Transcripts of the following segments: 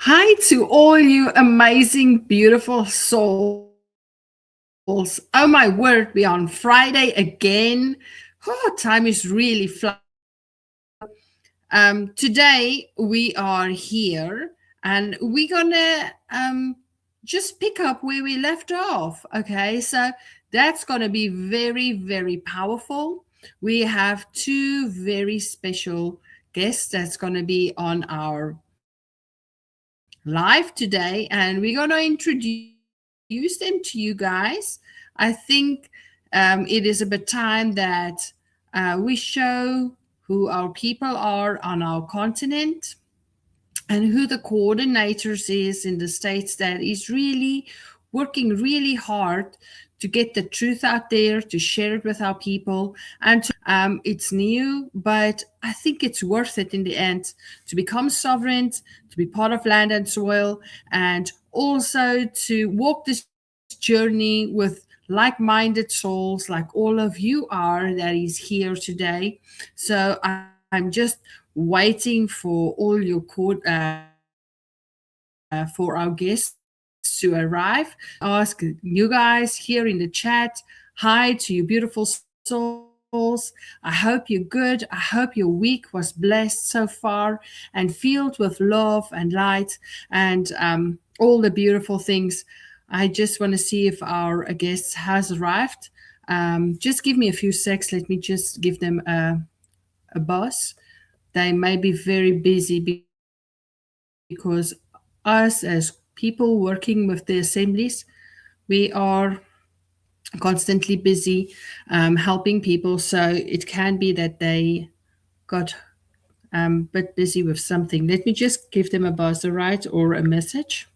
Hi to all you amazing, beautiful souls. Oh my word, we're on Friday again. Oh, time is really flying. Today we are here and we're gonna just pick up where we left off. Okay, so that's gonna be very, very powerful. We have two very special guests that's gonna be on our live today, and we're going to introduce them to you guys. I think it is about time that we show who our people are on our continent and who the coordinators is in the states that is really working really hard to get the truth out there, to share it with our people, and it's new, but I think it's worth it in the end to become sovereign, to be part of land and soil, and also to walk this journey with like-minded souls like all of you are that is here today. So I'm just waiting for all your for our guests to arrive. Ask you guys here in the chat. Hi to you beautiful souls. I hope you're good. I hope your week was blessed so far and filled with love and light and all the beautiful things. I just want to see if our guest has arrived. Just give me a few secs. Let me just give them a buzz. They may be very busy because us as people working with the assemblies, we are constantly busy helping people. So it can be that they got a bit busy with something. Let me just give them a buzz, right, or a message.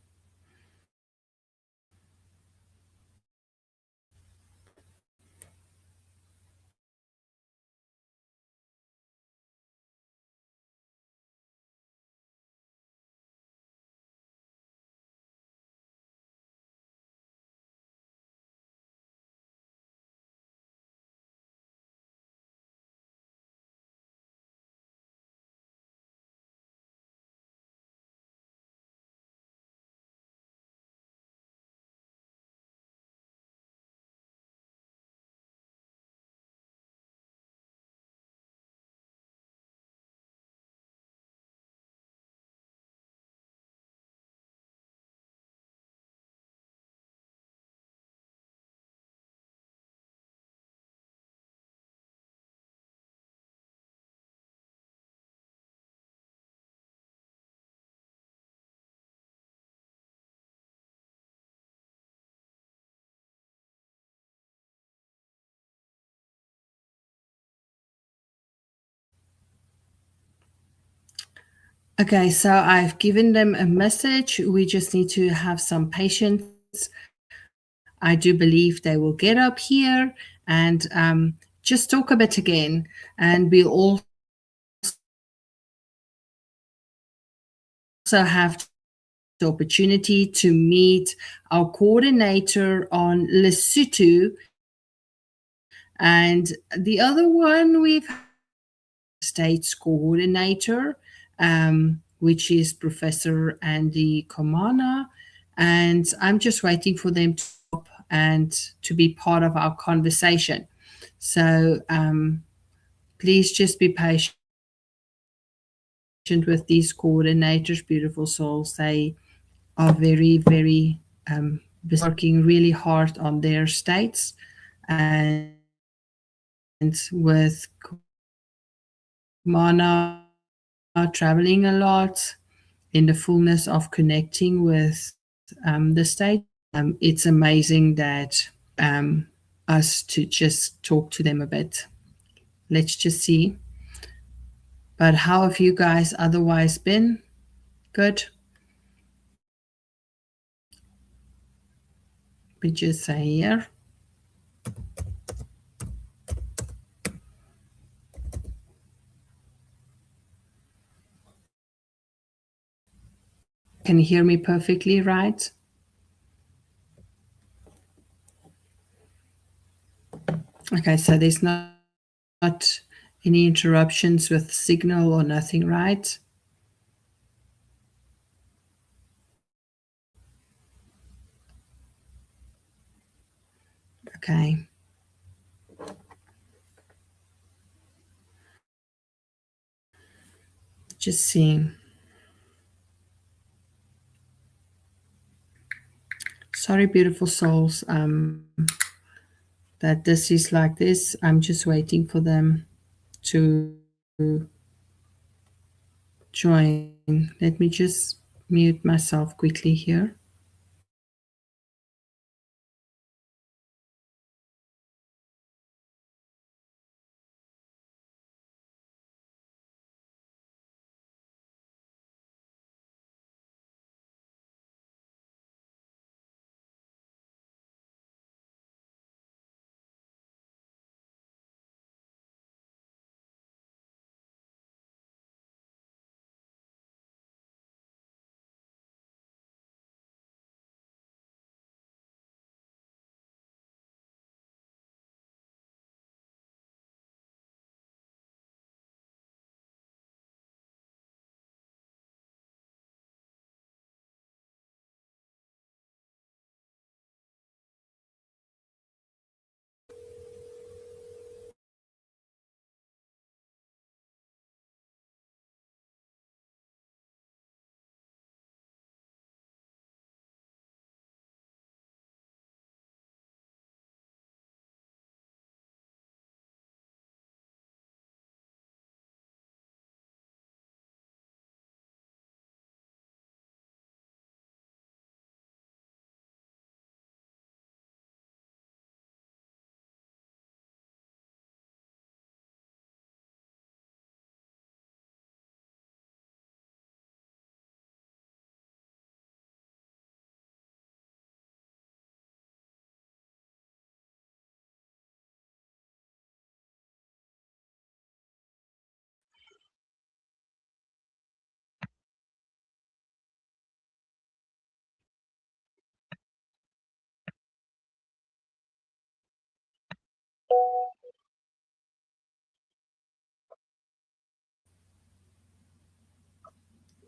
Okay, so I've given them a message. We just need to have some patience. I do believe they will get up here and just talk a bit again. And we'll also have the opportunity to meet our coordinator on Lesotho. And the other one we've states coordinator, which is Professor Andy Komana. And I'm just waiting for them to stop and to be part of our conversation. So please just be patient with these coordinators, beautiful souls. They are very, very working really hard on their states and with Komana traveling a lot in the fullness of connecting with the state. It's amazing that us to just talk to them a bit. Let's just see. But how have you guys otherwise been? Good. We just say here. Can you hear me perfectly, right? Okay, so there's not any interruptions with signal or nothing, right? Okay. Just seeing. Sorry, beautiful souls, that this is like this. I'm just waiting for them to join. Let me just mute myself quickly here.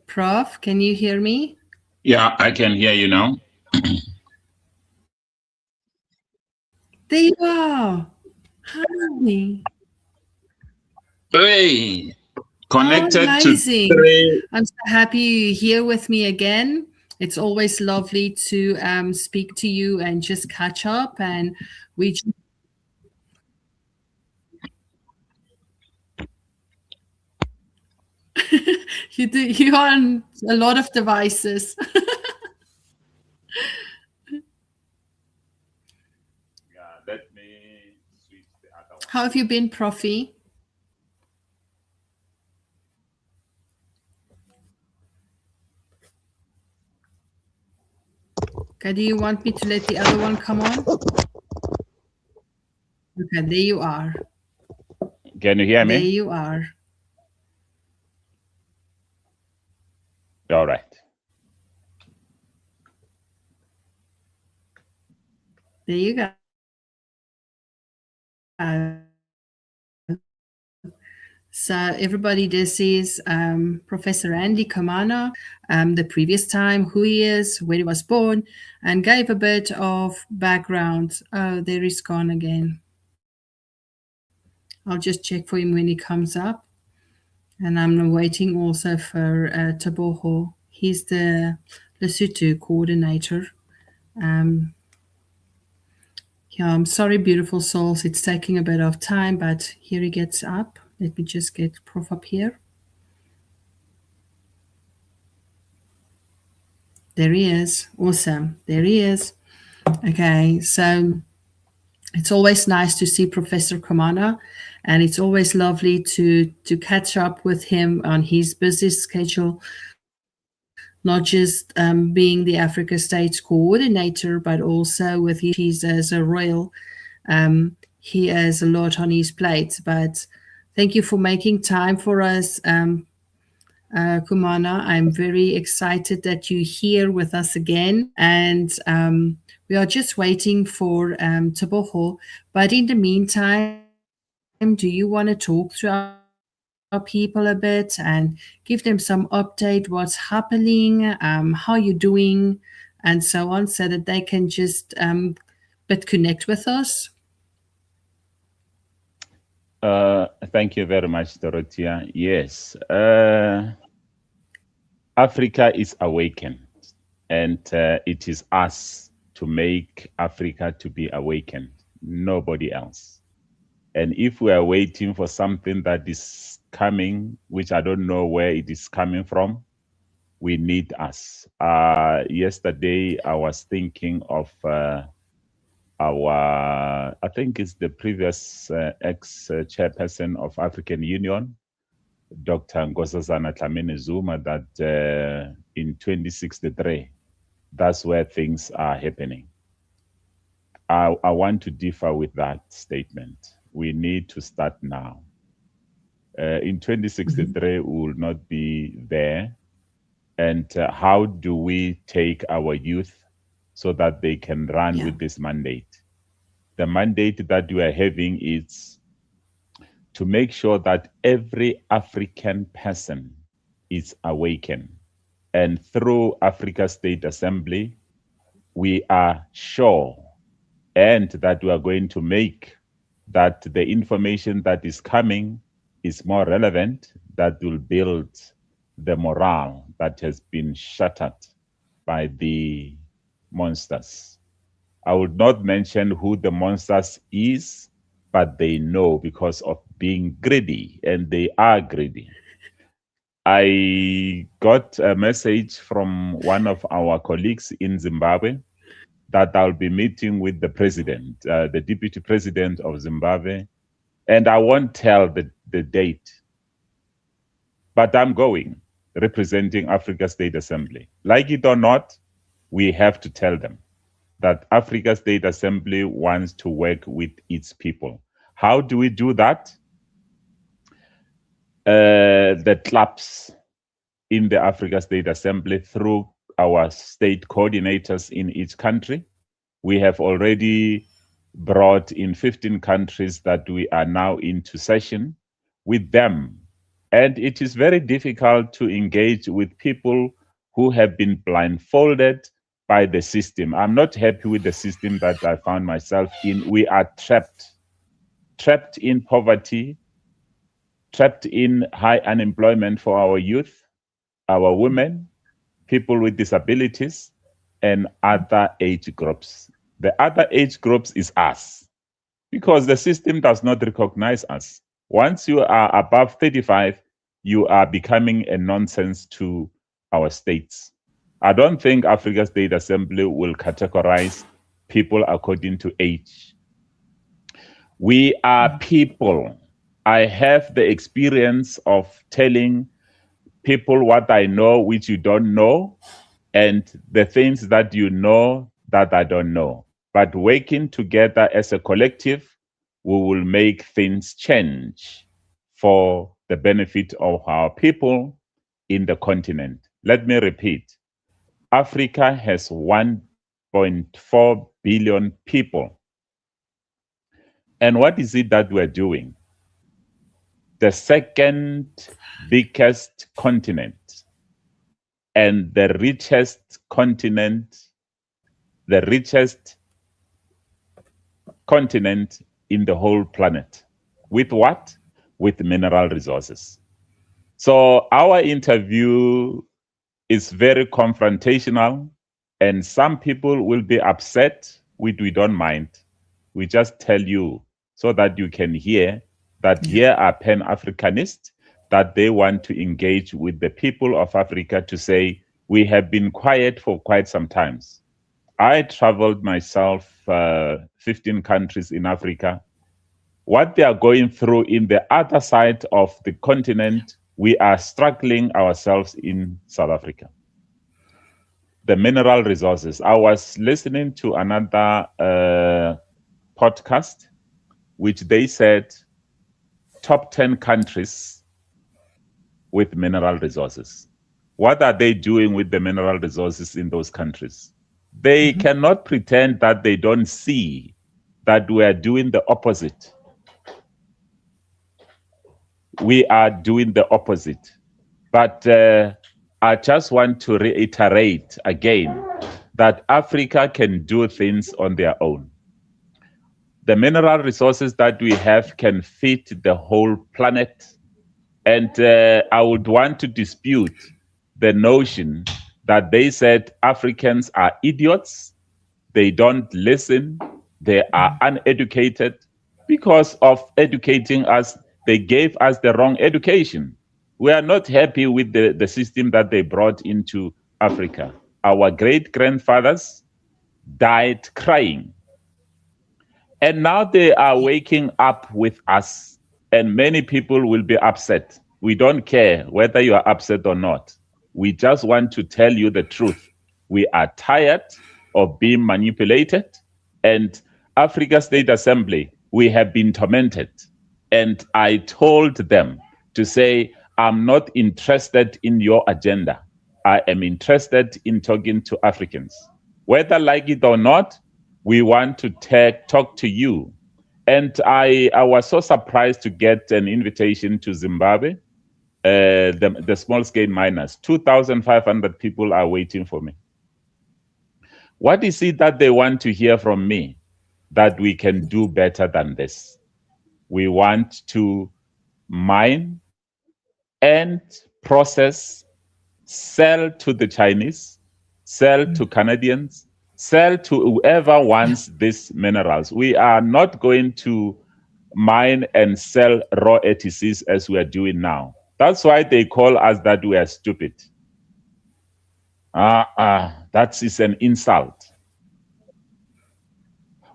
Prof, can you hear me? Yeah, I can hear you now. There you are. Hi. Hey, Oh, connected to amazing. three. I'm so happy you're here with me again. It's always lovely to speak to you and just catch up. And we, you are on a lot of devices. Yeah, let me switch the other one. How have you been, Profi? Okay, do you want me to let the other one come on? Okay, there you are. Can you hear There me? you are. All right. There you go. So everybody, this is Professor Andy Komana, the previous time, who he is, where he was born, and gave a bit of background. Oh, there he's gone again. I'll just check for him when he comes up. And I'm waiting also for Teboho. He's the Lesotho coordinator. Um, yeah, I'm sorry, beautiful souls. It's taking a bit of time, but here he gets up. Let me just get Prof up here. There he is. Awesome. There he is. Okay, so it's always nice to see Professor Komana, and it's always lovely to catch up with him on his busy schedule, not just being the Africa States coordinator, but also with his duties as a royal. He has a lot on his plate, but thank you for making time for us, Kumana. I'm very excited that you're here with us again. And we are just waiting for Teboho. But in the meantime, do you want to talk to our people a bit and give them some update, what's happening, how you're doing, and so on, so that they can just be but connect with us? Thank you very much, Dorothea. Yes, Africa is awakened, and it is us to make Africa to be awakened, nobody else. And if we are waiting for something that is coming, which I don't know where it is coming from, we need us. Yesterday, I was thinking of I think it's the previous ex-chairperson of African Union, Dr. Nkosazana Dlamini Zuma, that in 2063, that's where things are happening. I want to differ with that statement. We need to start now. In 2063, we will not be there. And how do we take our youth so that they can run with this mandate? The mandate that we are having is to make sure that every African person is awakened. And through Africa State Assembly, we are sure and that we are going to make that the information that is coming is more relevant, that will build the morale that has been shattered by the monsters. I would not mention who the monsters is, but they know because of being greedy, and they are greedy. I got a message from one of our colleagues in Zimbabwe that I'll be meeting with the president, the deputy president of Zimbabwe, and I won't tell the date, but I'm going, representing Africa State Assembly. Like it or not, we have to tell them that Africa State Assembly wants to work with its people. How do we do that? The clubs in the Africa State Assembly through our state coordinators in each country. We have already brought in 15 countries that we are now into session with them. And it is very difficult to engage with people who have been blindfolded by the system. I'm not happy with the system that I found myself in. We are trapped in poverty, trapped in high unemployment for our youth, our women, people with disabilities, and other age groups. The other age groups is us, because the system does not recognize us. Once you are above 35, you are becoming a nonsense to our states. I don't think Africa State Assembly will categorize people according to age. We are people. I have the experience of telling people what I know, which you don't know, and the things that you know that I don't know. But working together as a collective, we will make things change for the benefit of our people in the continent. Let me repeat. Africa has 1.4 billion people. And what is it that we're doing? The second biggest continent and the richest continent in the whole planet. With what? With mineral resources. So our interview is very confrontational, and some people will be upset. We don't mind. We just tell you so that you can hear that here are Pan-Africanists, that they want to engage with the people of Africa to say, we have been quiet for quite some times. I traveled myself 15 countries in Africa. What they are going through in the other side of the continent, we are struggling ourselves in South Africa. The mineral resources. I was listening to another podcast, which they said top 10 countries with mineral resources. What are they doing with the mineral resources in those countries? They cannot pretend that they don't see that we are doing the opposite. We are doing the opposite. But I just want to reiterate again that Africa can do things on their own. The mineral resources that we have can feed the whole planet. And I would want to dispute the notion that they said Africans are idiots, they don't listen, they are uneducated. Because of educating us, they gave us the wrong education. We are not happy with the system that they brought into Africa. Our great grandfathers died crying. And now they are waking up with us, and many people will be upset. We don't care whether you are upset or not. We just want to tell you the truth. We are tired of being manipulated, and Africa State Assembly, we have been tormented. And I told them to say, I'm not interested in your agenda. I am interested in talking to Africans. Whether like it or not, we want to talk to you. And I was so surprised to get an invitation to Zimbabwe, the small-scale miners. 2,500 people are waiting for me. What is it that they want to hear from me that we can do better than this? We want to mine and process, sell to the Chinese, sell to Canadians, sell to whoever wants these minerals. We are not going to mine and sell raw ATCs as we are doing now. That's why they call us that we are stupid. That is an insult.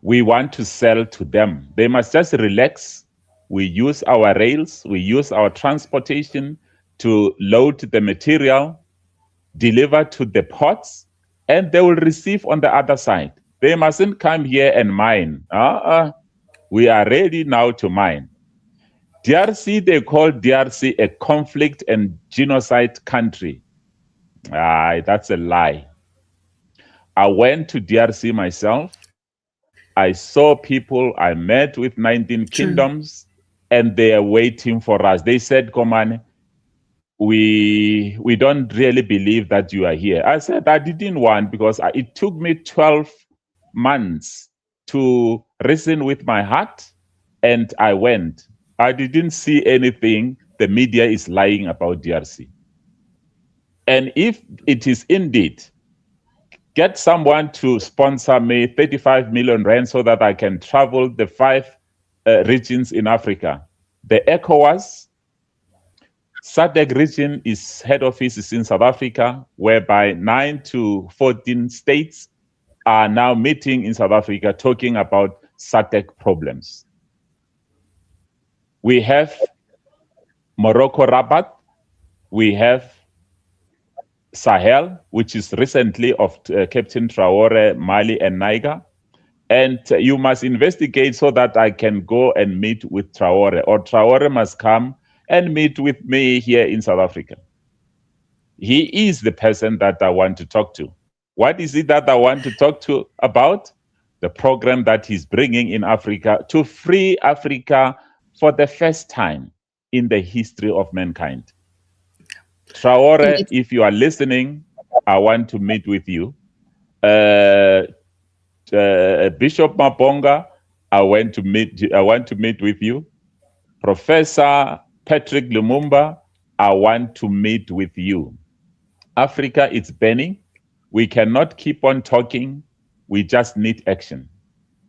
We want to sell to them. They must just relax. We use our rails, we use our transportation to load the material, deliver to the ports, and they will receive on the other side. They mustn't come here and mine. We are ready now to mine. DRC, they call DRC a conflict and genocide country. That's a lie. I went to DRC myself. I saw people, I met with 19 kingdoms, and they are waiting for us. They said, Komana, we don't really believe that you are here. I said, I didn't want, because it took me 12 months to reason with my heart, and I went. I didn't see anything. The media is lying about DRC. And if it is indeed, get someone to sponsor me 35 million rand so that I can travel the 5 regions in Africa. The ECOWAS, SADC region is head office is in South Africa, whereby 9 to 14 states are now meeting in South Africa talking about SADC problems. We have Morocco Rabat, we have Sahel, which is recently of Captain Traore, Mali and Niger. And you must investigate so that I can go and meet with Traore, or Traore must come and meet with me here in South Africa. He is the person that I want to talk to. What is it that I want to talk to about? The program that he's bringing in Africa to free Africa for the first time in the history of mankind. Traore, if you are listening, I want to meet with you. Bishop Mabonga, I want to meet with you. Professor Patrick Lumumba, I want to meet with you. Africa is burning. We cannot keep on talking. We just need action.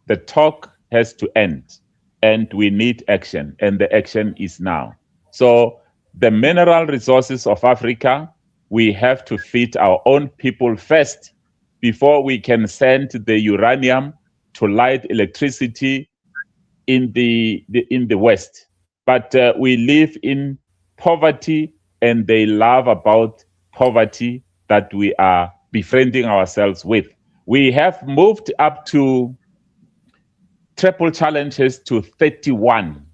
The talk has to end, and we need action, and the action is now. So the mineral resources of Africa, we have to feed our own people first before we can send the uranium to light electricity in the West. But we live in poverty, and they laugh about poverty that we are befriending ourselves with. We have moved up to triple challenges to 31.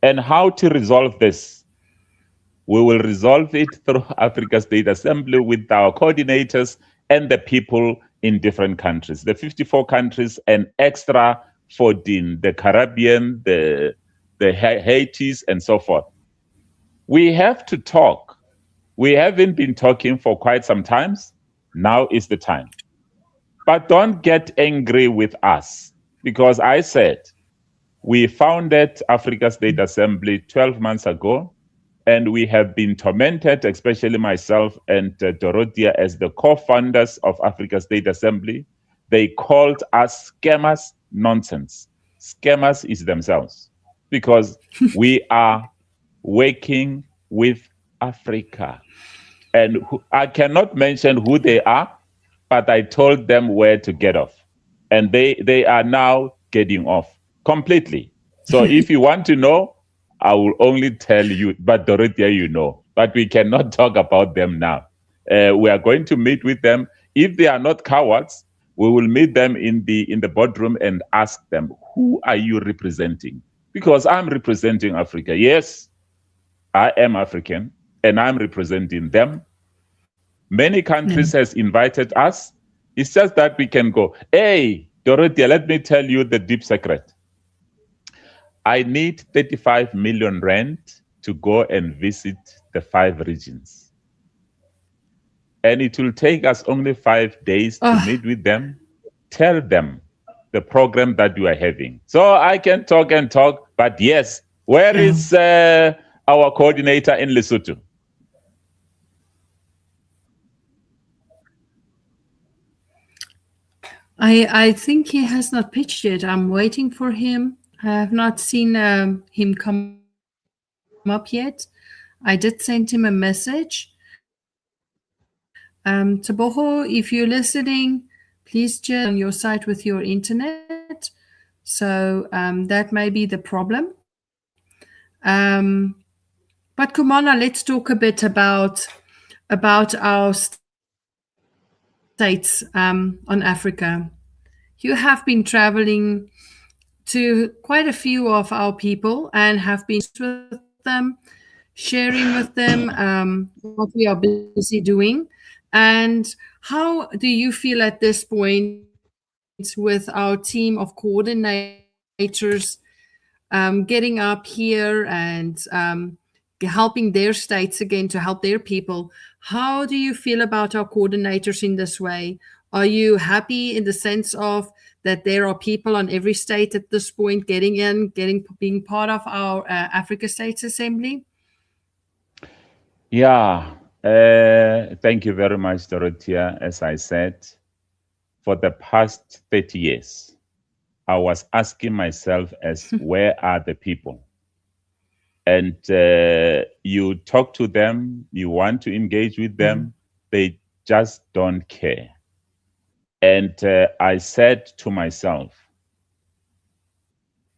And how to resolve this? We will resolve it through Africa State Assembly with our coordinators and the people in different countries, the 54 countries and extra 14, the Caribbean, the Haitis, and so forth. We have to talk. We haven't been talking for quite some time. Now is the time. But don't get angry with us, because I said We founded Africa State Assembly 12 months ago, and we have been tormented, especially myself and Dorothea, as the co-founders of Africa State Assembly. They called us scammers. Nonsense. Scammers is themselves, because we are working with Africa. And I cannot mention who they are, but I told them where to get off. And they are now getting off completely. So if you want to know, I will only tell you, but Dorothea, you know. But we cannot talk about them now. We are going to meet with them. If they are not cowards, we will meet them in the boardroom and ask them, who are you representing? Because I'm representing Africa. Yes, I am African, and I'm representing them. Many countries has invited us. It's just that we can go, hey, Dorothea, let me tell you the deep secret. I need 35 million rand to go and visit the 5 regions. And it will take us only 5 days to meet with them, tell them the program that you are having. So I can talk and talk, but yes, where is our coordinator in Lesotho? I think he has not pitched yet. I'm waiting for him. I have not seen him come up yet. I did send him a message. Teboho, if you're listening, please just on your side with your internet. So that may be the problem. But Komana, let's talk a bit about our states on Africa. You have been traveling to quite a few of our people and have been spending time with them, sharing with them what we are busy doing. And how do you feel at this point with our team of coordinators getting up here and helping their states again to help their people? How do you feel about our coordinators in this way? Are you happy in the sense of that there are people on every state at this point getting in, being part of our Africa States Assembly? Yeah, thank you very much, Dorothea. As I said, for the past 30 years, I was asking myself as where are the people? And you talk to them, you want to engage with them, they just don't care. And I said to myself,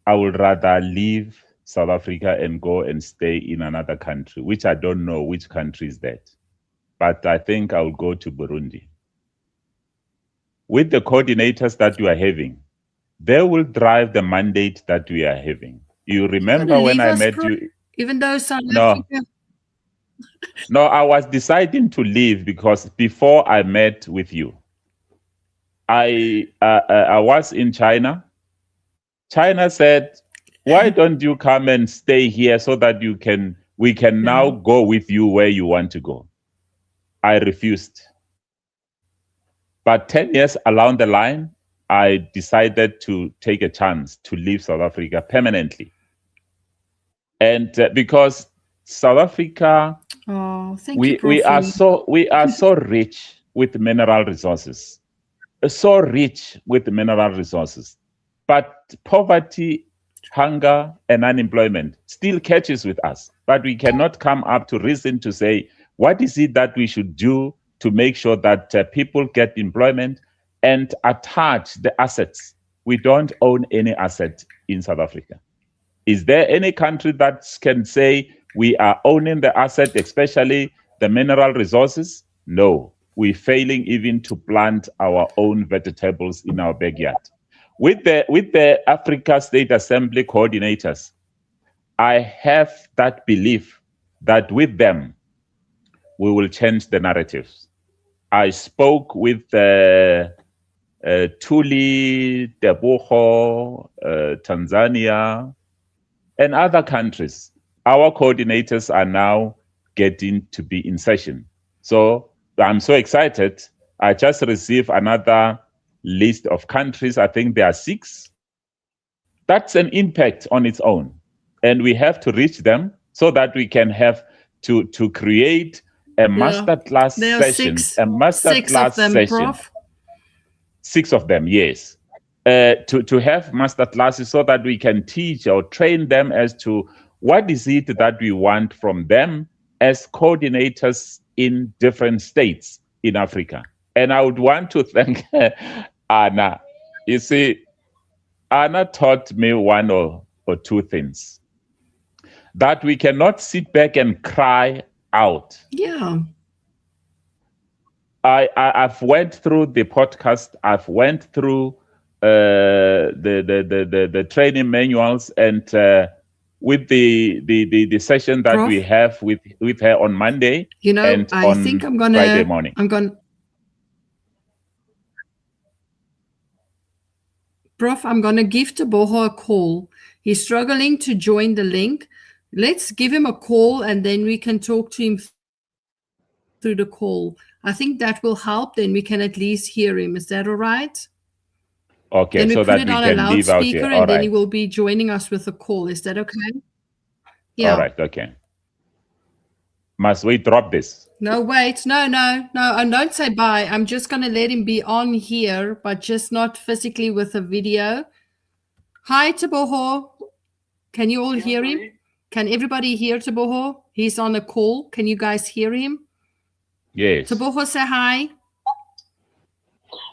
I would rather leave South Africa and go and stay in another country, which I don't know which country is that. But I think I'll go to Burundi. With the coordinators that you are having, they will drive the mandate that we are having. You remember when I met you? Even though South No. Africa. No, I was deciding to leave because before I met with you, I was in China. China said, why don't you come and stay here so that we can now go with you where you want to go? I refused. But 10 years along the line, I decided to take a chance to leave South Africa permanently. And because South Africa, we are so rich with mineral resources, but poverty, hunger, and unemployment still catches with us. But we cannot come up to reason to say, what is it that we should do to make sure that people get employment and attach the assets? We don't own any asset in South Africa. Is there any country that can say we are owning the asset, especially the mineral resources? No, we're failing even to plant our own vegetables in our backyard. With the Africa State Assembly coordinators, I have that belief that with them, we will change the narratives. I spoke with Tuli, Teboho, Tanzania, and other countries. Our coordinators are now getting to be in session. So I'm so excited. I just received another list of countries. I think there are 6 that's an impact on its own. And we have to reach them so that we can have to create a masterclass session. A masterclass session. Prof. 6 of them, yes. To have master classes so that we can teach or train them as to what is it that we want from them as coordinators in different states in Africa. And I would want to thank Anna. You see, Anna taught me one or two things. That we cannot sit back and cry out. Yeah. I've went through the podcast. I've went through the training manuals, and with the session that we have with her on Monday, and I think I'm gonna Friday morning. Prof, I'm gonna give Teboho a call. He's struggling to join the link. Let's give him a call, and then we can talk to him through the call. I think that will help. Then we can at least hear him. Is that all right? Okay, then we so put that it we on can a leave out loudspeaker, here. and then he will be joining us with a call. Is that okay? Yeah. All right. Okay. Must we drop this? No, wait. No. And don't say bye. I'm just going to let him be on here, but just not physically with a video. Hi, Teboho. Can you all hear him? Can everybody hear Teboho? He's on a call. Can you guys hear him? Yes. Teboho, say hi.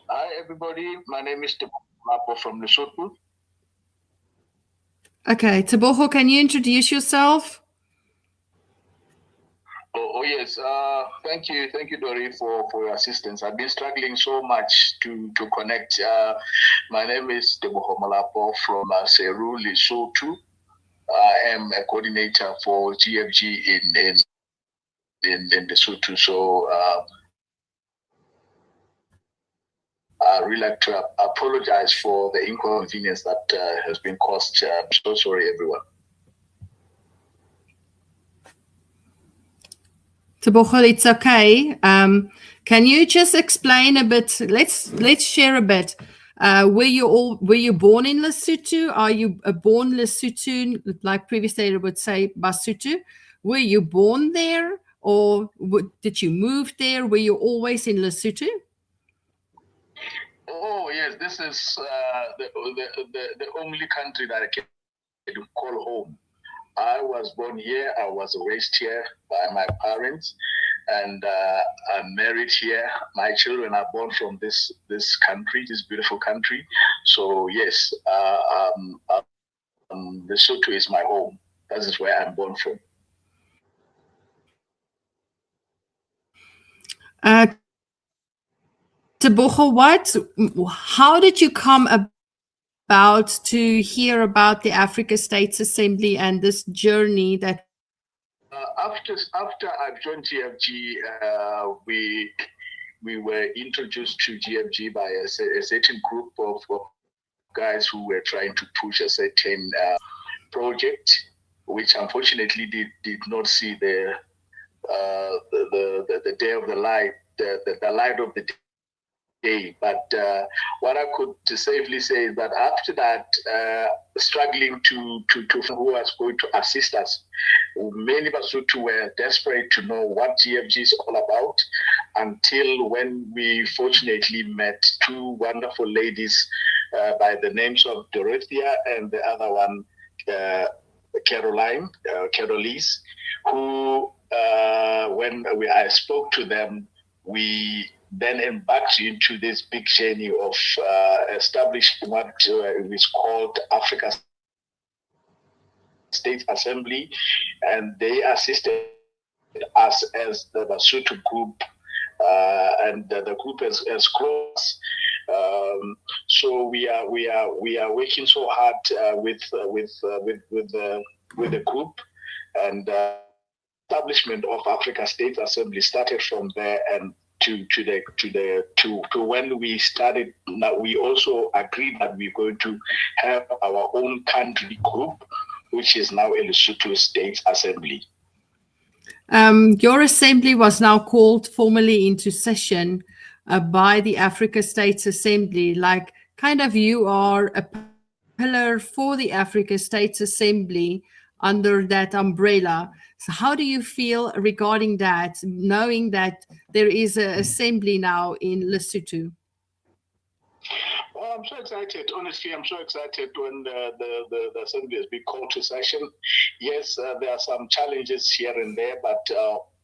Hi, everybody. My name is Molapo from Lesotho. Okay, Teboho, can you introduce yourself? Oh yes. Thank you, Dori, for your assistance. I've been struggling so much to connect. My name is Teboho Molapo from Seru, Lesotho. I am a coordinator for GFG in Lesotho. So I really like to apologize for the inconvenience that has been caused. I'm so sorry, everyone. Teboho, it's okay. Can you just explain a bit? Let's share a bit. Were you born in Lesotho? Are you a born Lesotho, like previously I would say Basotho? Were you born there, or did you move there? Were you always in Lesotho? Oh yes, this is the only country that I can call home. I was born here. I was raised here by my parents, and I'm married here. My children are born from this country, this beautiful country. So yes, Lesotho is my home. That is where I'm born from. Teboho, how did you come about to hear about the Africa States Assembly and this journey that after I joined GFG, we were introduced to GFG by a certain group of guys who were trying to push a certain project, which unfortunately did not see the day of the light, the light of the day. But what I could safely say is that after that, struggling to who was going to assist us, many of us were desperate to know what GFG is all about, until when we fortunately met two wonderful ladies by the names of Dorothea and the other one, Carolise, who when I spoke to them, we then embarked into this big journey of establishing what is called Africa State Assembly, and they assisted us as the Basotho group, and the group has grown. So we are working so hard with the group, and establishment of Africa State Assembly started from there, and to when we started. Now we also agreed that we're going to have our own country group, which is now a Lesotho State Assembly. Your assembly was now called formally into session by the Africa States Assembly. Like, kind of, you are a pillar for the Africa States Assembly under that umbrella. So how do you feel regarding that, knowing that there is an assembly now in Lesotho? Well, I'm so excited. Honestly, I'm so excited when the assembly has been called to session. Yes, there are some challenges here and there, but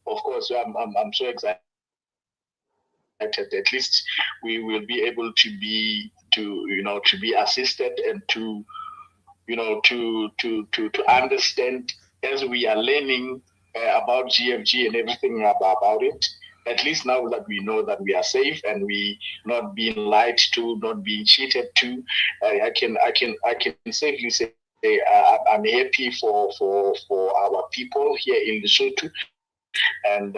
of course, I'm so excited. At least we will be able to be assisted and to understand as we are learning about GFG and everything about it. At least now that we know that we are safe and we not being lied to, not being cheated to, I can safely say I'm happy for our people here in Lesotho, and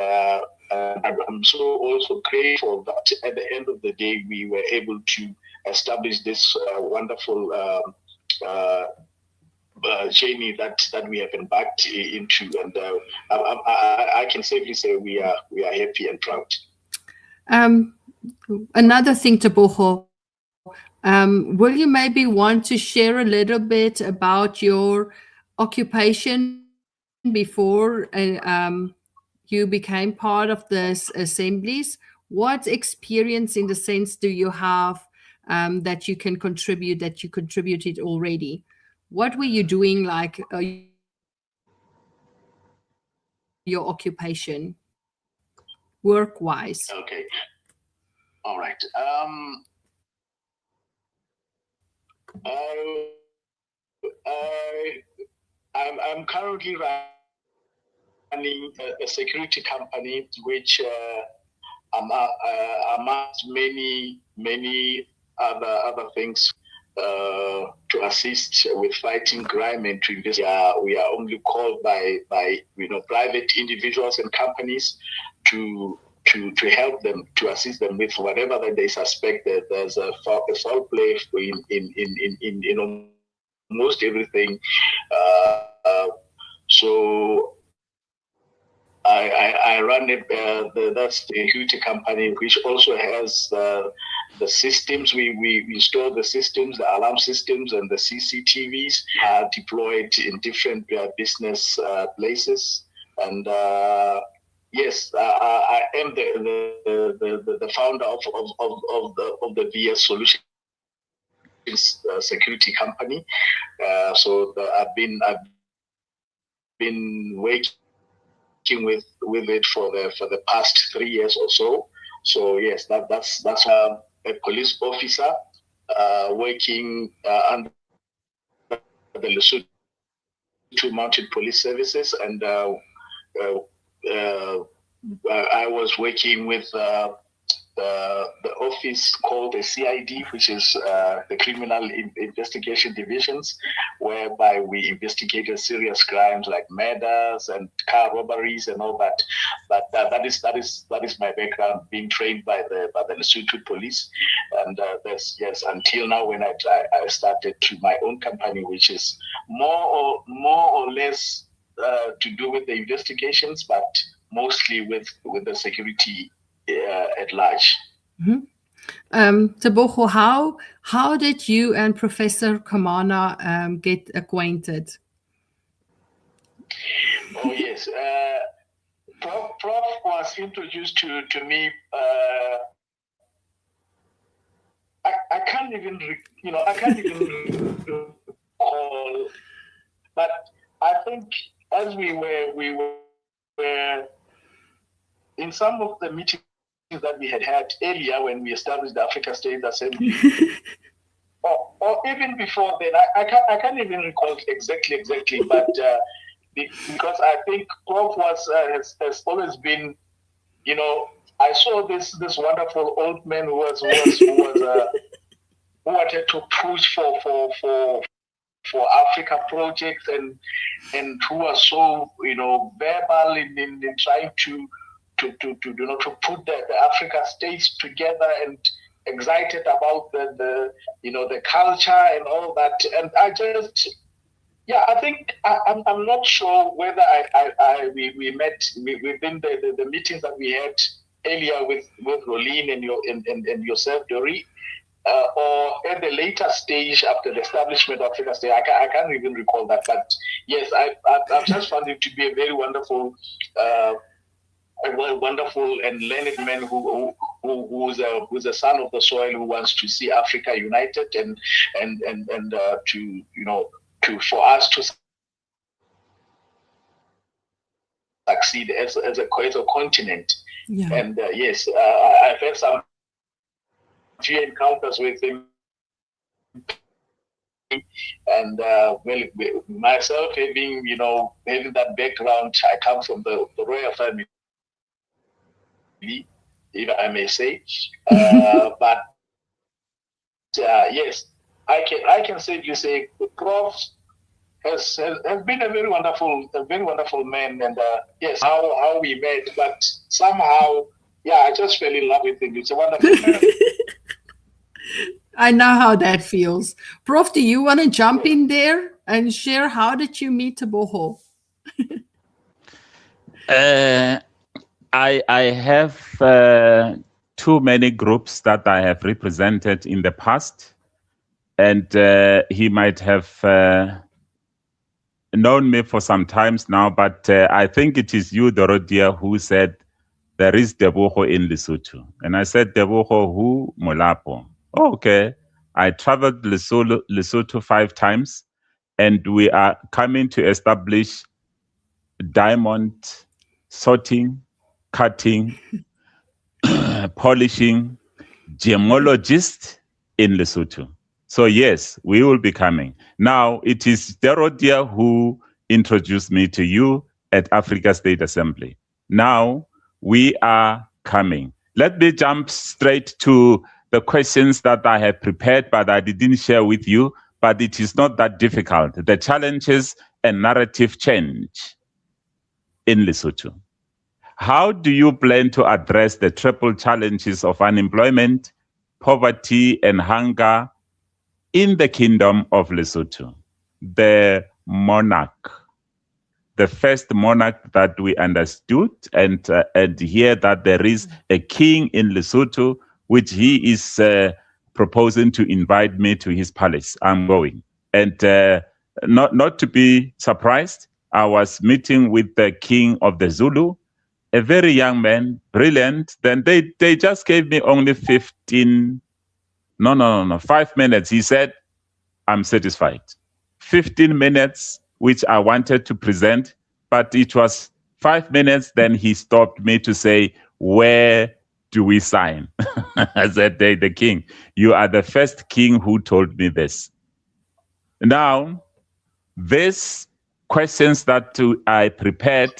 I'm so also grateful that at the end of the day we were able to establish this wonderful journey that we have embarked into, and I can safely say we are happy and proud. Another thing, Teboho, will you maybe want to share a little bit about your occupation before you became part of this assemblies? What experience, in the sense, do you have that you can contribute, that you contributed already? What were you doing, like your occupation, work-wise? Okay. All right. I'm currently running a security company, which amongst many other things, to assist with fighting crime and to investigate. We are only called by private individuals and companies to help them, to assist them with whatever that they suspect that there's a foul play in almost everything. So I run that's the security company, which also has the systems. We install the systems, the alarm systems, and the CCTVs are deployed in different business places. And yes, I am the founder of the VS Solutions security company. So I've been working with it for the past 3 years or so. So yes, that's a police officer working under the Lesotho Mounted Police Services, and I was working with the office called the CID, which is the Criminal Investigation Divisions, whereby we investigated serious crimes like murders and car robberies and all that. But that is my background, being trained by the Lesotho Police, and yes, until now when I started to my own company, which is more or less to do with the investigations, but mostly with the security at large. Mm-hmm. Teboho, how did you and Professor Komana get acquainted? Oh yes, Prof was introduced to me. I can't even recall, but I think as we were in some of the meetings that we had earlier when we established the Africa State Assembly, or even before then, I can't even recall exactly, but because I think Prof has always been, I saw this wonderful old man who wanted to push for Africa projects and who was so verbal in trying to put the Africa states together, and excited about the culture and all that. And I just, I think I'm not sure whether we met within the meetings that we had earlier with Rolene and yourself, Dori. or at the later stage after the establishment of Africa State. I can't even recall that, but yes, I've just found him to be a very wonderful, wonderful and learned man who's a son of the soil, who wants to see Africa united and to for us to succeed as a continent. Yeah. And yes, I've had some few encounters with him, and myself having that background, I come from the royal family, if I may say, but yes, I can safely say Prof has been a very wonderful man, and yes, how we met, but somehow, I just fell in love with him. It's a wonderful man. I know how that feels. Prof, do you want to jump in there and share how did you meet Teboho? I have too many groups that I have represented in the past, and he might have known me for some times now, but I think it is you, Dorothea, who said there is Teboho in Lesotho. And I said, Teboho who? Molapo. Oh, okay. I traveled Lesotho 5 times, and we are coming to establish diamond sorting, cutting, polishing, gemologist in Lesotho. So yes, we will be coming. Now, it is Dorothea who introduced me to you at Africa State Assembly. Now, we are coming. Let me jump straight to the questions that I have prepared, but I didn't share with you, but it is not that difficult. The challenges and narrative change in Lesotho. How do you plan to address the triple challenges of unemployment, poverty, and hunger in the Kingdom of Lesotho? The monarch, the first monarch that we understood, and hear that there is a king in Lesotho, which he is proposing to invite me to his palace. I'm going. And not to be surprised, I was meeting with the king of the Zulu, a very young man, brilliant. Then they just gave me only 5 minutes. He said, I'm satisfied. 15 minutes, which I wanted to present, but it was 5 minutes. Then he stopped me to say, where do we sign? I said, the king, you are the first king who told me this. Now, these questions that I prepared,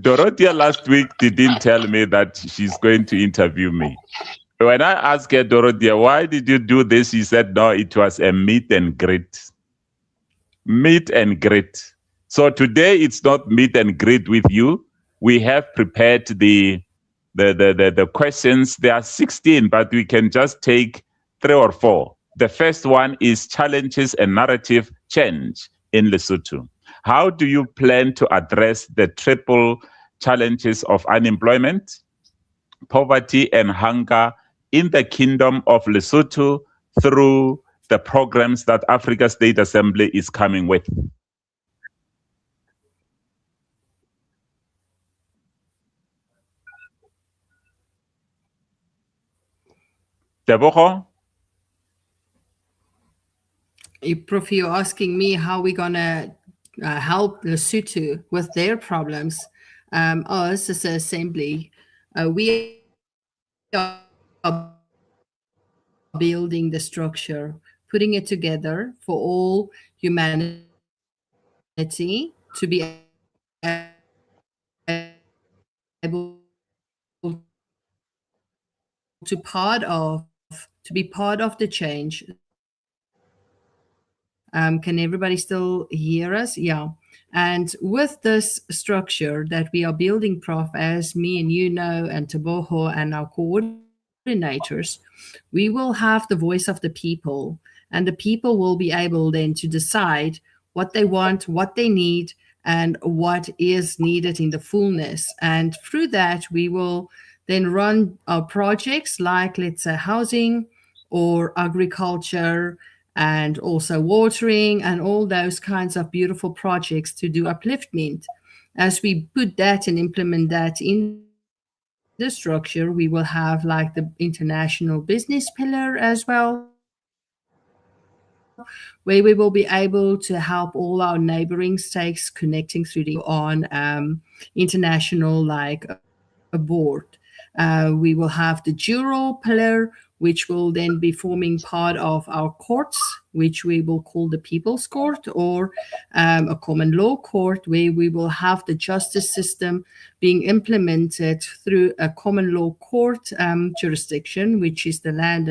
Dorothea last week didn't tell me that she's going to interview me. When I asked her, Dorothea, why did you do this? She said, no, it was a meet and greet. Meet and greet. So today it's not meet and greet with you. We have prepared the questions. There are 16, but we can just take 3 or 4. The first one is challenges and narrative change in Lesotho. How do you plan to address the triple challenges of unemployment, poverty, and hunger in the Kingdom of Lesotho through the programs that Africa State Assembly is coming with? Teboho? Prof, you're asking me how we're going to help Lesotho with their problems. Us as an assembly, we are building the structure, putting it together for all humanity to be able to be part of the change. Can everybody still hear us? Yeah. And with this structure that we are building, Prof, as me and you know, and Teboho and our coordinators, we will have the voice of the people, and the people will be able then to decide what they want, what they need, and what is needed in the fullness. And through that, we will then run our projects like, let's say, housing, or agriculture and also watering and all those kinds of beautiful projects to do upliftment. As we put that and implement that in the structure, we will have like the international business pillar as well, where we will be able to help all our neighboring states connecting through the international board. We will have the jural pillar, which will then be forming part of our courts, which we will call the People's Court, or a common law court, where we will have the justice system being implemented through a common law court jurisdiction, which is the land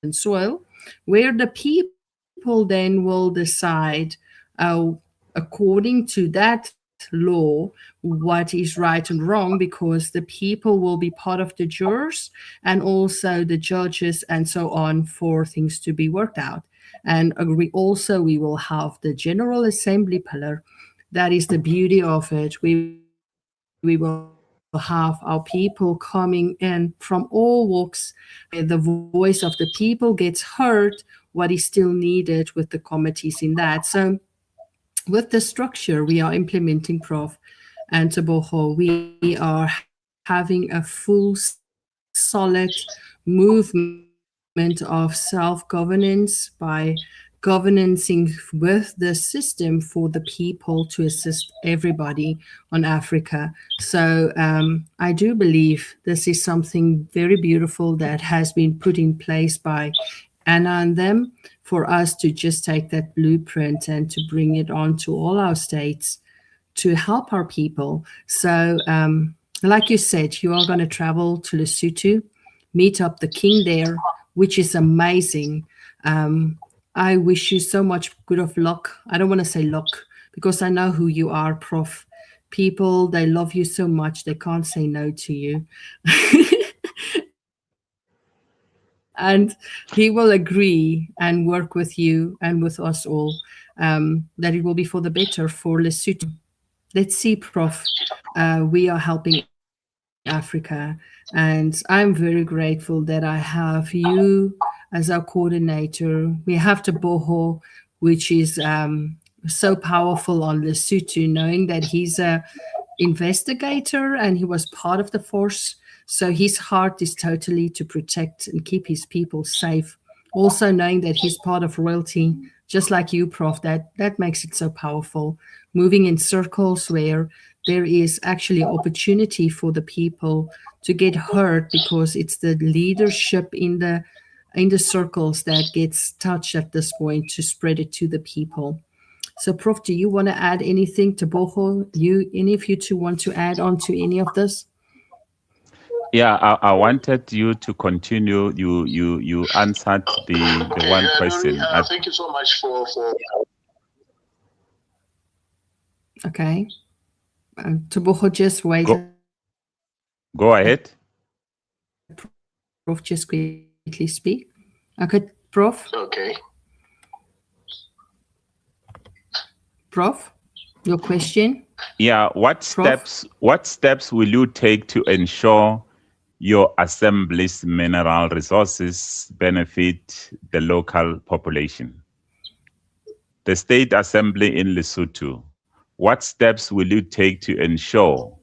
and soil, where the people then will decide according to that law what is right and wrong, because the people will be part of the jurors and also the judges and so on for things to be worked out. And we will have the General Assembly pillar. That is the beauty of it. We will have our people coming in from all walks, where the voice of the people gets heard, what is still needed with the committees in that. So with the structure we are implementing, Prof. and Teboho, we are having a full, solid movement of self-governance by governancing with the system for the people to assist everybody on Africa. So I do believe this is something very beautiful that has been put in place by Anna and them for us to just take that blueprint and to bring it on to all our states to help our people. So, like you said, you are going to travel to Lesotho, meet up the king there, which is amazing. I wish you so much good of luck. I don't want to say luck because I know who you are, Prof. People, they love you so much, they can't say no to you. And he will agree and work with you and with us all that it will be for the better for Lesotho. Let's see, Prof. We are helping Africa, and I'm very grateful that I have you as our coordinator. We have Teboho, which is so powerful on Lesotho, knowing that he's a investigator and he was part of the force. So his heart is totally to protect and keep his people safe. Also knowing that he's part of royalty, just like you, Prof. That makes it so powerful. Moving in circles where there is actually opportunity for the people to get heard, because it's the leadership in the circles that gets touched at this point to spread it to the people. So, Prof, do you want to add anything to Boho? Any of you two want to add on to any of this? Yeah, I wanted you to continue. You answered the one question. Thank you so much for. Okay. Teboho, just wait. Go ahead. Prof, just quickly speak. Okay, Prof. Okay. Prof, your question? Yeah, what steps will you take to ensure your assembly's mineral resources benefit the local population? The State Assembly in Lesotho, what steps will you take to ensure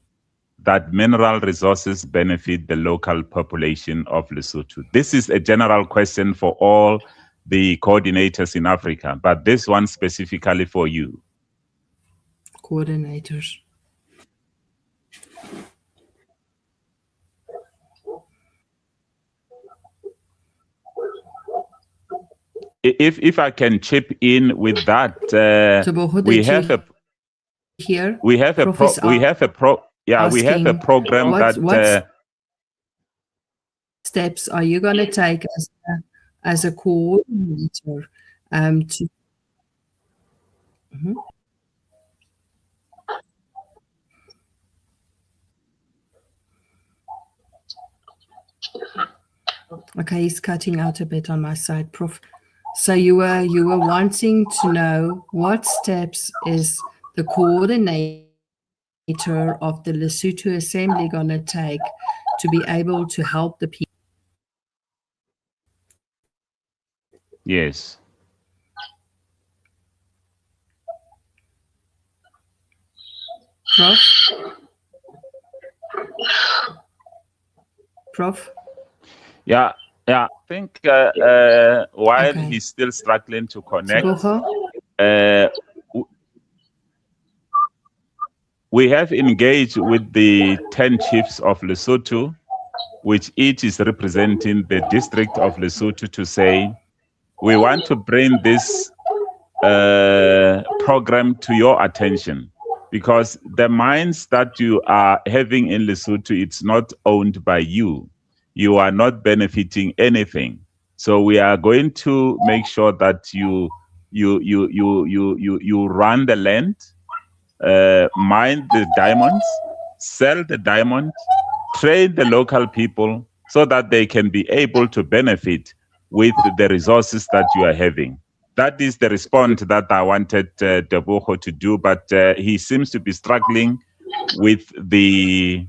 that mineral resources benefit the local population of Lesotho? This is a general question for all the coordinators in Africa, but this one specifically for you. Coordinators. If I can chip in with that, we have a program that. Steps are you going to take as a coordinator to? Mm-hmm. Okay, he's cutting out a bit on my side, Prof. So you were wanting to know what steps is the coordinator of the Lesotho Assembly going to take to be able to help the people? Yes. Prof? Prof? Yeah, yeah. I think while Okay. he's still struggling to connect, Teboho? uh, w- we have engaged with the 10 chiefs of Lesotho, which each is representing the district of Lesotho, to say, we want to bring this program to your attention, because the mines that you are having in Lesotho, it's not owned by you. You are not benefiting anything. So we are going to make sure that you run the land, mine the diamonds, sell the diamond, train the local people so that they can be able to benefit with the resources that you are having. That is the response that I wanted Teboho to do, but he seems to be struggling with the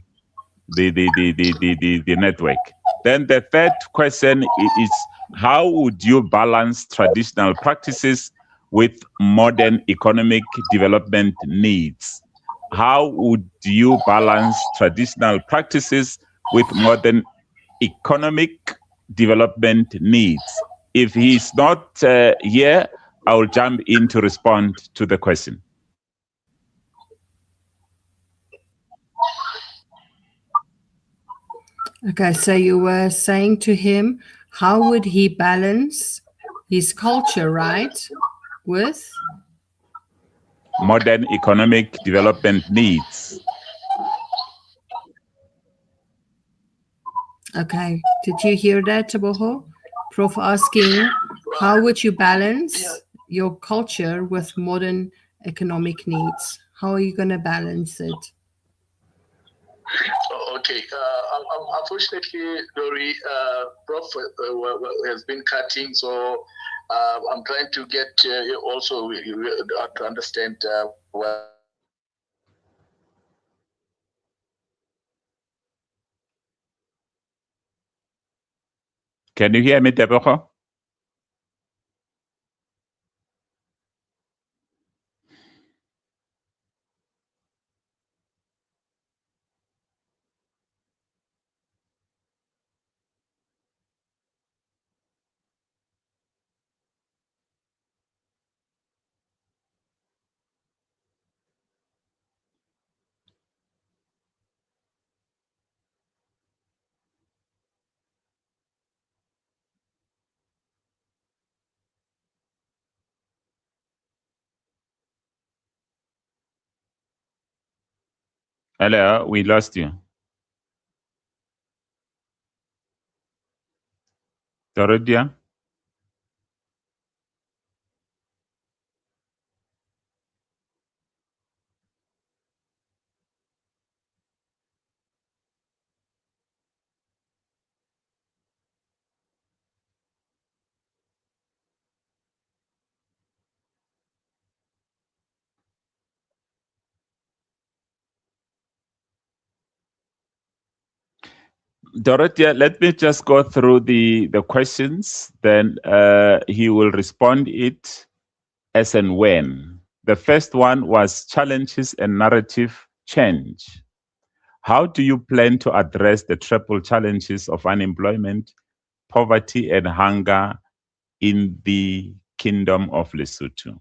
network. Then the third question is, how would you balance traditional practices with modern economic development needs? How would you balance traditional practices with modern economic development needs? If he's not here, I will jump in to respond to the question. Okay, so you were saying to him, how would he balance his culture, right, with? Modern economic development needs. Okay, did you hear that, Teboho? Prof asking, how would you balance your culture with modern economic needs? How are you going to balance it? Okay. Unfortunately, Lori, Prof has been cutting, so I'm trying to get also to understand what. Can you hear me, Teboho? Hello, we lost you. Dorodia? Dorothea, let me just go through the questions, then he will respond it as and when. The first one was challenges and narrative change. How do you plan to address the triple challenges of unemployment, poverty, and hunger in the Kingdom of Lesotho?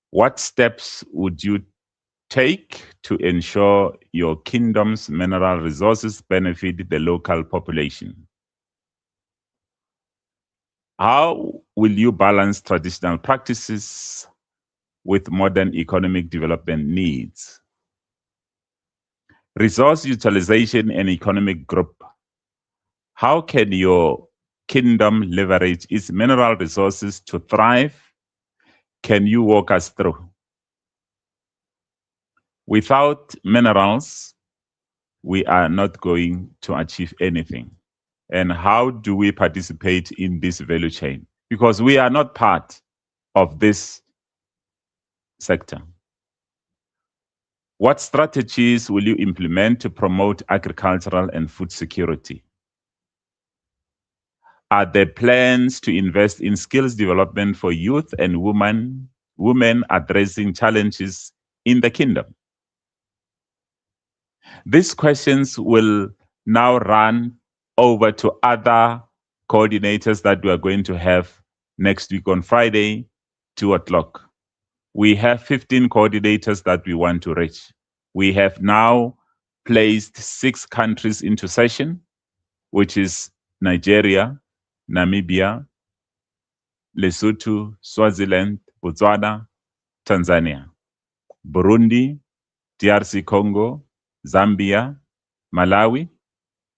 What steps would you take to ensure your kingdom's mineral resources benefit the local population? How will you balance traditional practices with modern economic development needs? Resource utilization and economic growth. How can your kingdom leverage its mineral resources to thrive? Can you walk us through? Without minerals, we are not going to achieve anything. And how do we participate in this value chain? Because we are not part of this sector. What strategies will you implement to promote agricultural and food security? Are there plans to invest in skills development for youth and women addressing challenges in the kingdom? These questions will now run over to other coordinators that we are going to have next week on Friday, 2 o'clock. We have 15 coordinators that we want to reach. We have now placed 6 countries into session, which is Nigeria, Namibia, Lesotho, Swaziland, Botswana, Tanzania, Burundi, DRC Congo, Zambia, Malawi,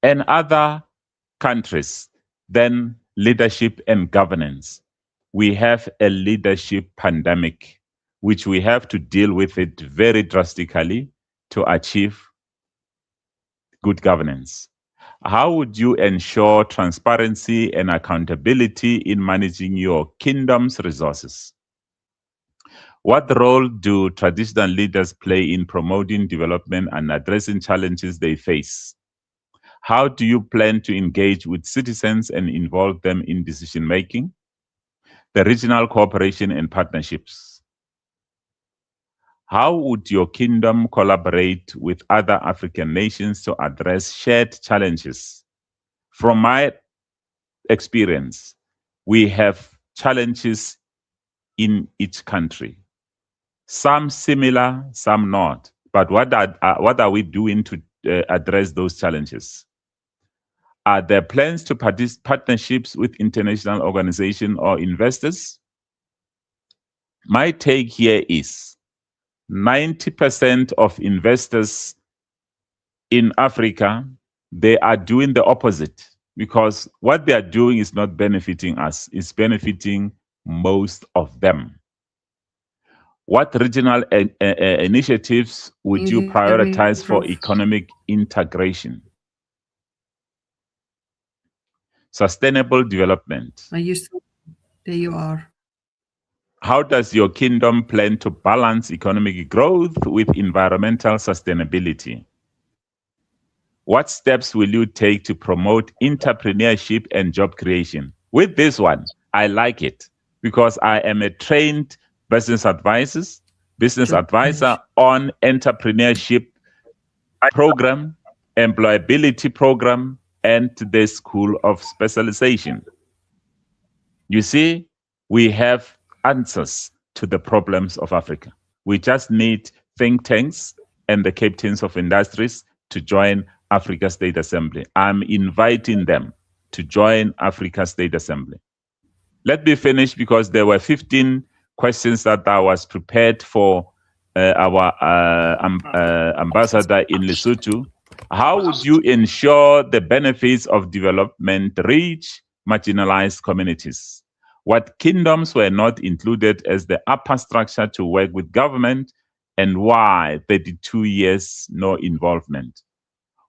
and other countries. Then leadership and governance. We have a leadership pandemic, which we have to deal with it very drastically to achieve good governance. How would you ensure transparency and accountability in managing your kingdom's resources? What role do traditional leaders play in promoting development and addressing challenges they face? How do you plan to engage with citizens and involve them in decision making? The regional cooperation and partnerships. How would your kingdom collaborate with other African nations to address shared challenges? From my experience, we have challenges in each country. Some similar, some not. But what are we doing to address those challenges? Are there plans to partnerships with international organizations or investors? My take here is 90% of investors in Africa, they are doing the opposite, because what they are doing is not benefiting us, it's benefiting most of them. What regional initiatives would you prioritize for economic integration? Sustainable development. Are you still there? You are. How does your kingdom plan to balance economic growth with environmental sustainability? What steps will you take to promote entrepreneurship and job creation? With this one, I like it because I am a trained business advisor on entrepreneurship program, employability program, and the School of Specialization. You see, we have answers to the problems of Africa. We just need think tanks and the captains of industries to join Africa State Assembly. I'm inviting them to join Africa State Assembly. Let me finish because there were 15 questions that I was prepared for our ambassador in Lesotho. How would you ensure the benefits of development reach marginalized communities? What kingdoms were not included as the upper structure to work with government, and why 32 years no involvement?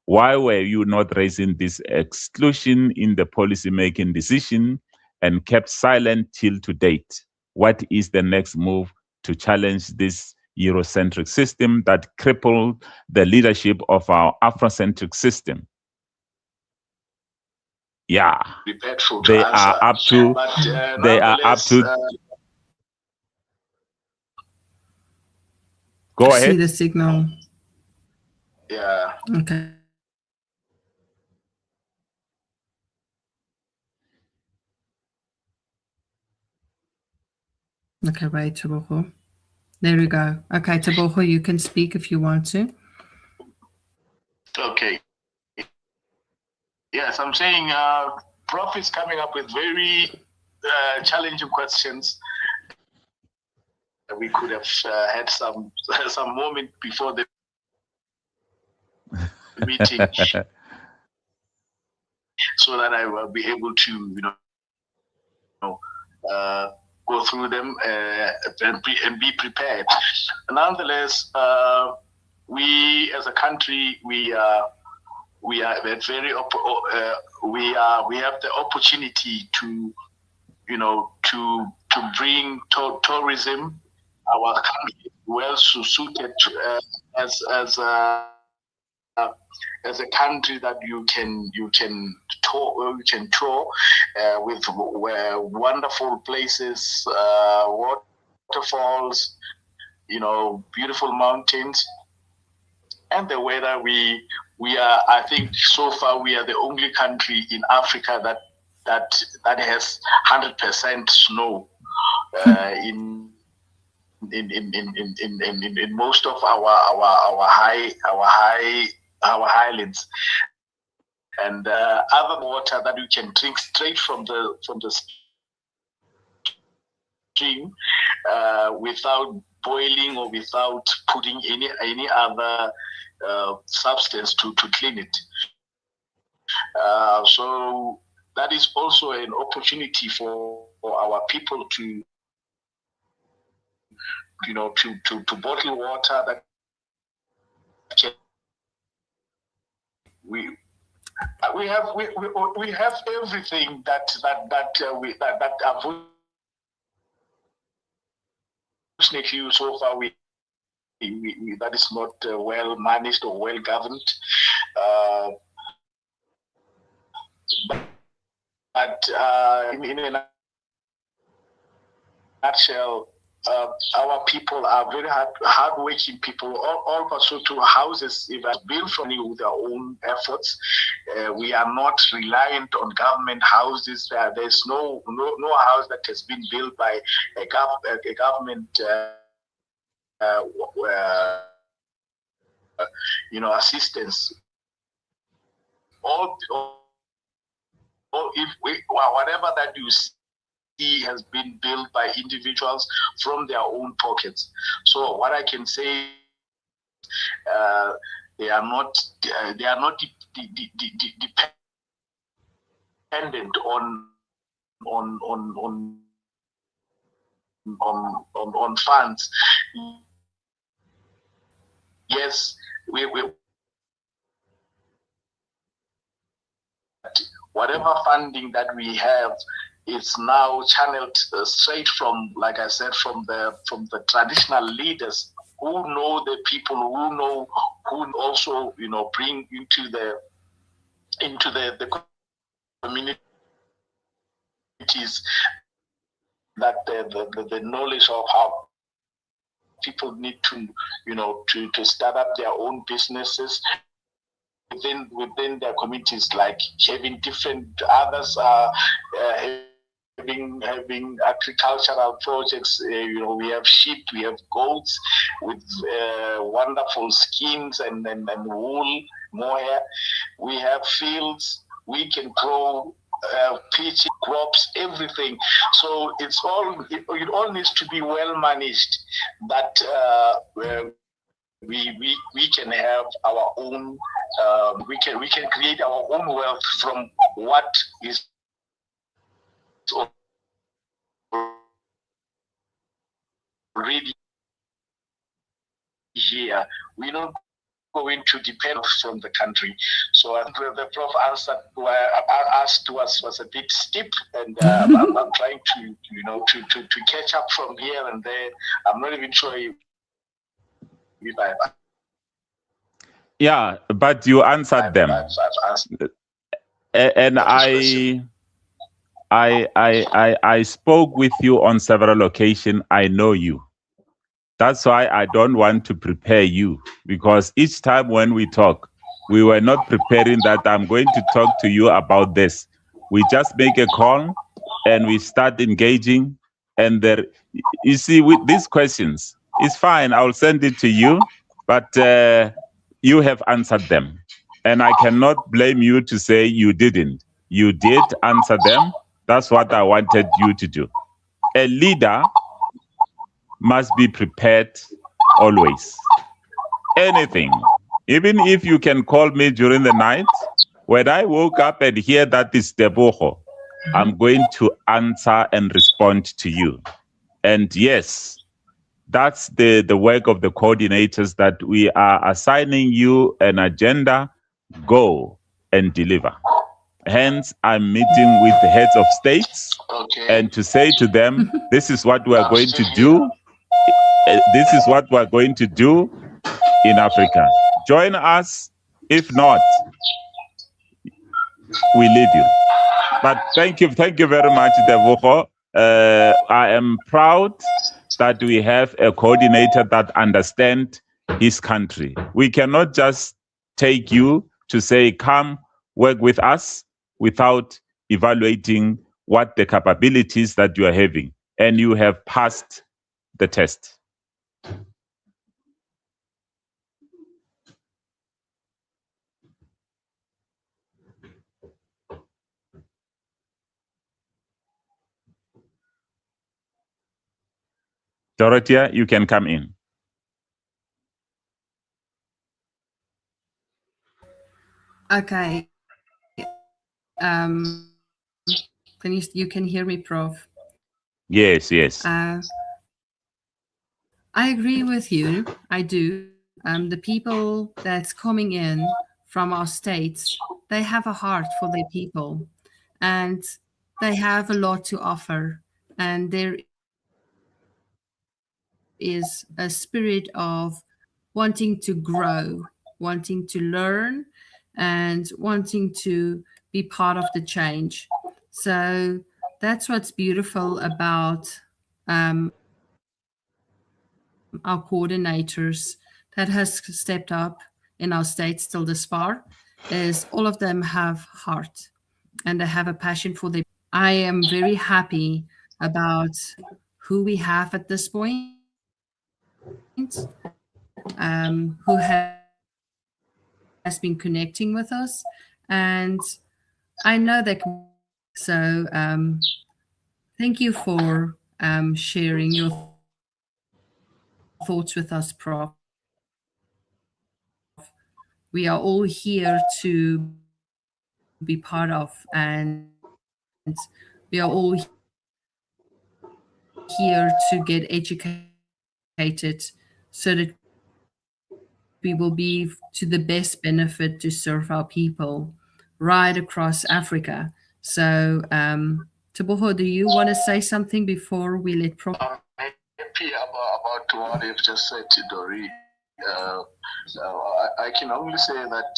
Why were you not raising this exclusion in the policy-making decision and kept silent till to date? What is the next move to challenge this Eurocentric system that crippled the leadership of our Afrocentric system? Yeah, they are up to. They are up to. Go ahead. See the signal. Yeah. Okay. Okay, wait, Teboho. There we go. Okay, Teboho, you can speak if you want to. Okay. Yes, I'm saying Prof is coming up with very challenging questions. We could have had some moment before the meeting so that I will be able to, go through them and be prepared. Nonetheless, we as a country, we are very we have the opportunity to bring tourism. Our country is well suited as as a country that you can tour with wonderful places, waterfalls, beautiful mountains, and the weather. We are, I think, so far we are the only country in Africa that has 100% snow in most of our highlands, and other water that you can drink straight from the stream without boiling or without putting any other substance to clean it. So that is also an opportunity for our people to bottle water that can, we have everything that unfortunately so far we that is not well managed or well governed. But in a nutshell, our people are very hardworking people. All Lesotho houses are built from with their own efforts. We are not reliant on government houses. There's no house that has been built by a government assistance. Whatever that you see has been built by individuals from their own pockets. So what I can say, they are not dependent on funds. Yes, we whatever funding that we have is now channeled straight from, like I said, from the traditional leaders who know the people, who also bring into the communities that the knowledge of how people need to start up their own businesses within their communities, like having different others having agricultural projects. We have sheep, we have goats with wonderful skins and wool, mohair. We have fields. We can grow peach crops, everything. So it all needs to be well managed. That we can have our own. We can create our own wealth from what is already here. We're not going to depend from the country. So I think the Prof answer asked to us was a bit steep, and I'm trying to catch up from here and there. I'm not even sure if I. Yeah, but you answered them, and I spoke with you on several occasions. I know you. That's why I don't want to prepare you, because each time when we talk, we were not preparing that I'm going to talk to you about this. We just make a call and we start engaging. And there, you see, with these questions, it's fine. I'll send it to you, but you have answered them. And I cannot blame you to say you didn't. You did answer them. That's what I wanted you to do. A leader must be prepared always. Anything. Even if you can call me during the night, when I woke up and hear that is Teboho, I'm going to answer and respond to you. And yes, that's the work of the coordinators, that we are assigning you an agenda, go and deliver. Hence, I'm meeting with the heads of states and to say to them, this is what we are going to do. This is what we're going to do in Africa. Join us If not, we leave you. But thank you very much, Teboho. I am proud that we have a coordinator that understands his country. We cannot just take you to say, come work with us without evaluating what the capabilities that you are having. And you have passed the test. Dorothea, you can come in. Okay. You can hear me, Prof? Yes, yes. I agree with you. I do. The people that's coming in from our states, they have a heart for their people, and they have a lot to offer. And there is a spirit of wanting to grow, wanting to learn, and wanting to be part of the change. So that's what's beautiful about our coordinators that has stepped up in our states till this far, is all of them have heart and they have a passion for their. I am very happy about who we have at this point, who has been connecting with us, and I know they can work together. So thank you for sharing your thoughts with us, Prof. We are all here to be part of, and we are all here to get educated so that we will be to the best benefit to serve our people right across Africa. So, Teboho, do you want to say something before we let Prof? I'm happy about what you've just said to Dori. I can only say that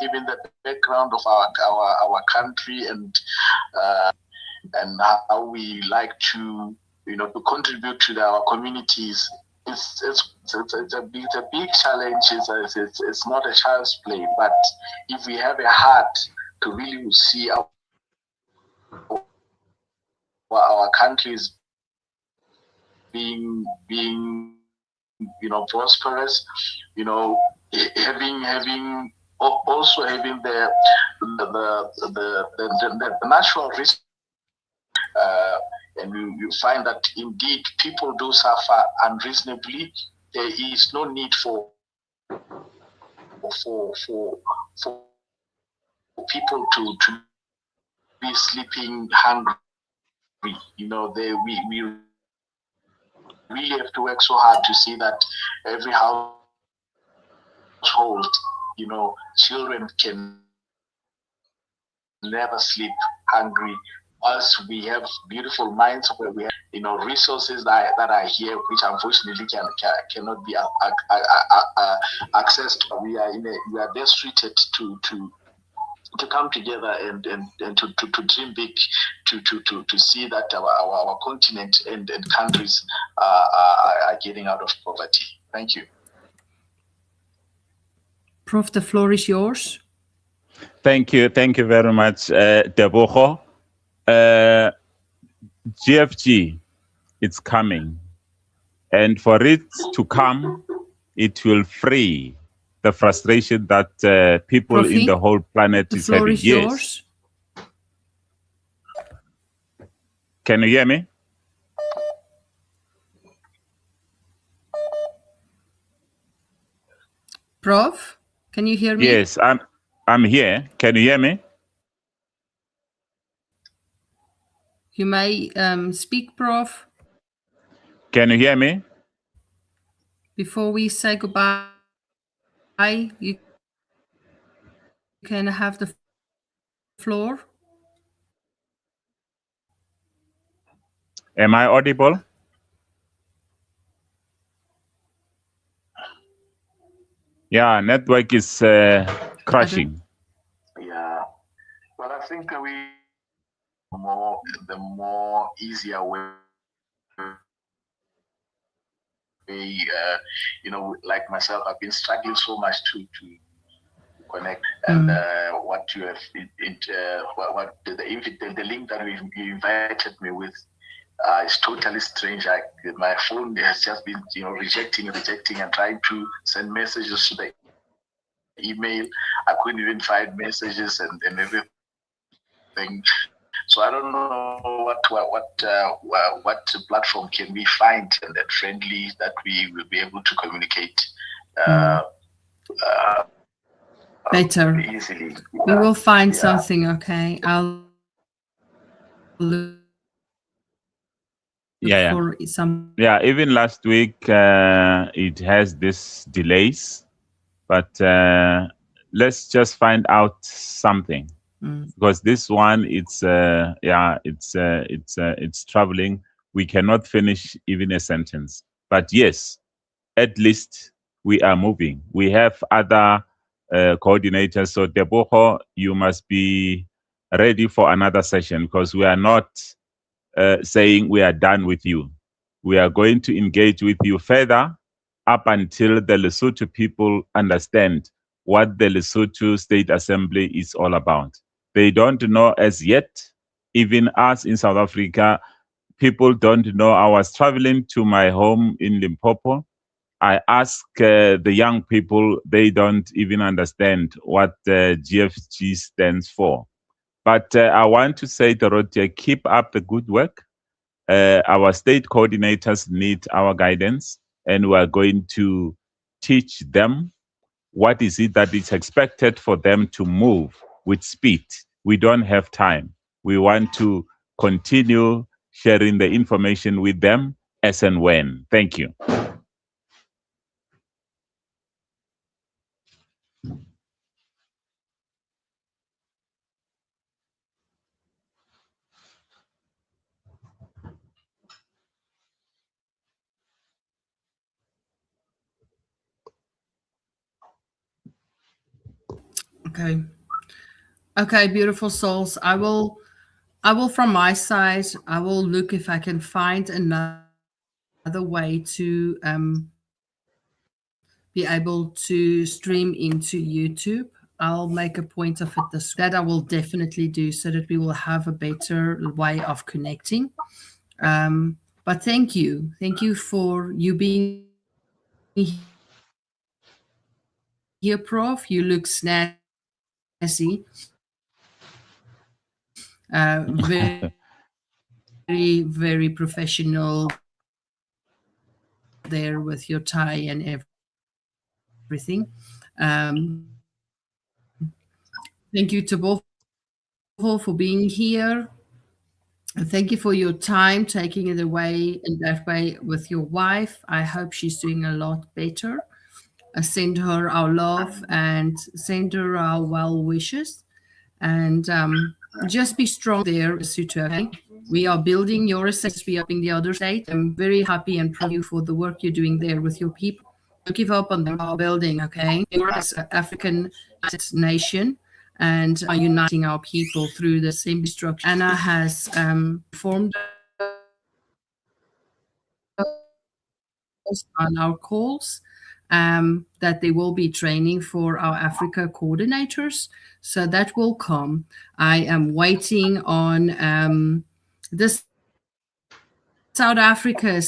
even the background of our country and how we like to to contribute to our communities. It's a big challenge. It's not a child's play. But if we have a heart to really see our countries being prosperous, having also having the natural risk, and you find that indeed people do suffer unreasonably. There is no need for people to be sleeping hungry. We really have to work so hard to see that every household, children can never sleep hungry. Whilst we have beautiful minds where we have, resources that are here, which unfortunately cannot be accessed. We are best treated to come together and to dream big, to see that our continent and countries are getting out of poverty. Thank you. Prof, the floor is yours. Thank you very much, Teboho. GFG, it's coming. And for it to come, it will free the frustration that people in the whole planet is having. Is yours. Can you hear me? Prof, can you hear me? Yes, I'm here. Can you hear me? You may speak, Prof. Can you hear me? Before we say goodbye, you can have the floor. Am I audible? Yeah, network is crashing. Yeah, but I think we the more easier way. Like myself, I've been struggling so much to connect, and what you have, what the link that you invited me with is totally strange. My phone has just been, rejecting, and trying to send messages to the email. I couldn't even find messages and everything. So I don't know what platform can we find and that friendly that we will be able to communicate better. easily. We will find something, okay? I'll look Yeah, for some. yeah. Even last week, it has this delays, but let's just find out something because this one, it's it's traveling. We cannot finish even a sentence, but yes, at least we are moving. We have other coordinators. So Teboho, you must be ready for another session because we are not saying we are done with you. We are going to engage with you further up until the Lesotho people understand what the Lesotho State Assembly is all about. They don't know as yet, even us in South Africa, people don't know. I was traveling to my home in Limpopo. I ask the young people, they don't even understand what GFG stands for. But I want to say, Dorothea, keep up the good work. Our state coordinators need our guidance, and we are going to teach them what is it that is expected for them to move with speed. We don't have time. We want to continue sharing the information with them as and when. Thank you. Okay. Okay, beautiful souls. I will from my side, I will look if I can find another way to be able to stream into YouTube. I'll make a point of it this week. That I will definitely do so that we will have a better way of connecting. But thank you. Thank you for you being here, Prof. You look snazzy. Very, very professional there with your tie and everything. Thank you to both for being here. Thank you for your time, taking it away in that way with your wife. I hope she's doing a lot better. Send her our love and send her our well wishes. And just be strong there, Lesotho. Okay? We are building your estates, we are building the other state. I'm very happy and proud of you for the work you're doing there with your people. Don't give up on them, we are building, okay? You're as an African nation and are uniting our people through the assembly structure. Anna has informed us on our calls that there will be training for our Africa coordinators. So that will come. I am waiting on the South Africa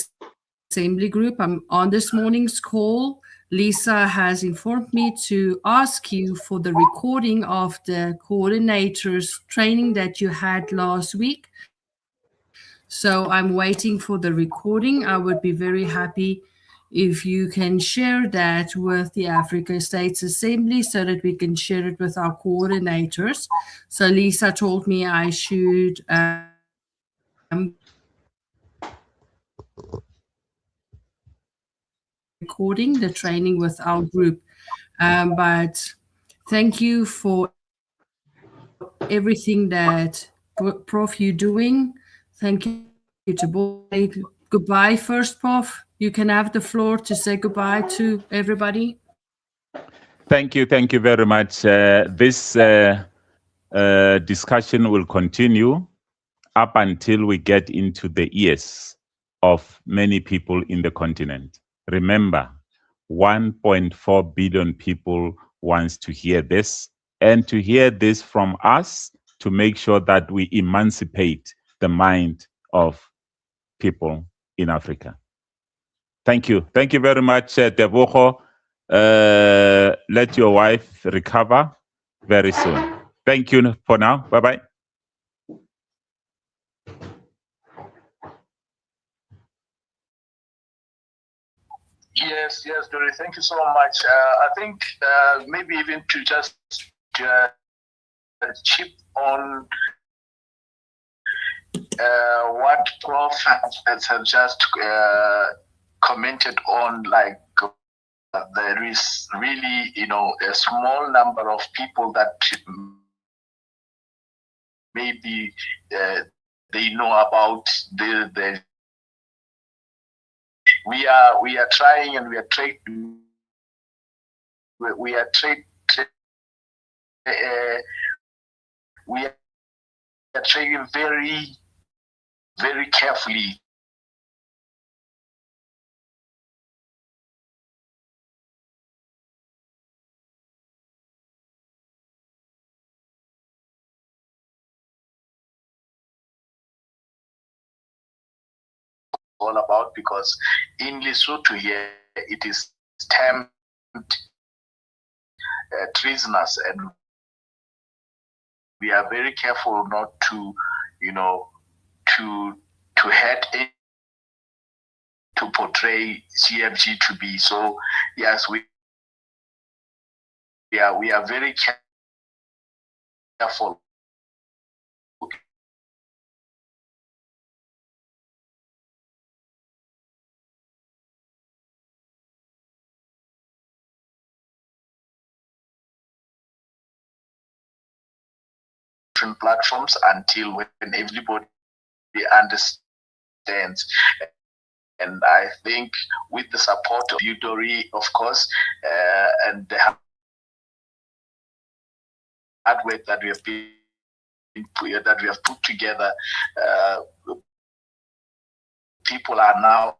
Assembly Group. I'm on this morning's call. Lisa has informed me to ask you for the recording of the coordinators training that you had last week. So I'm waiting for the recording. I would be very happy if you can share that with the Africa States Assembly so that we can share it with our coordinators. So Lisa told me I should go ahead and start the recording, the training with our group. But thank you for everything that Prof you're doing. Thank you to both. Goodbye first, Prof. You can have the floor to say goodbye to everybody. Thank you very much. This discussion will continue up until we get into the ears of many people in the continent. Remember, 1.4 billion people wants to hear this, and to hear this from us to make sure that we emancipate the mind of people in Africa. Thank you. Thank you very much, Teboho. Let your wife recover very soon. Thank you for now. Bye-bye. Yes, Dory, thank you so much. I think maybe even to just chip on what Prof has just commented on, like there is really, a small number of people that maybe they know about the we are trying, and we are trying very, very carefully all about, because in Lesotho here it is termed treasonous, and we are very careful not to, to head in to portray CFG to be. So yes, we are very careful. Platforms until when everybody understands. And I think with the support of you, Dory, of course, and the hard work that we have put together, people are now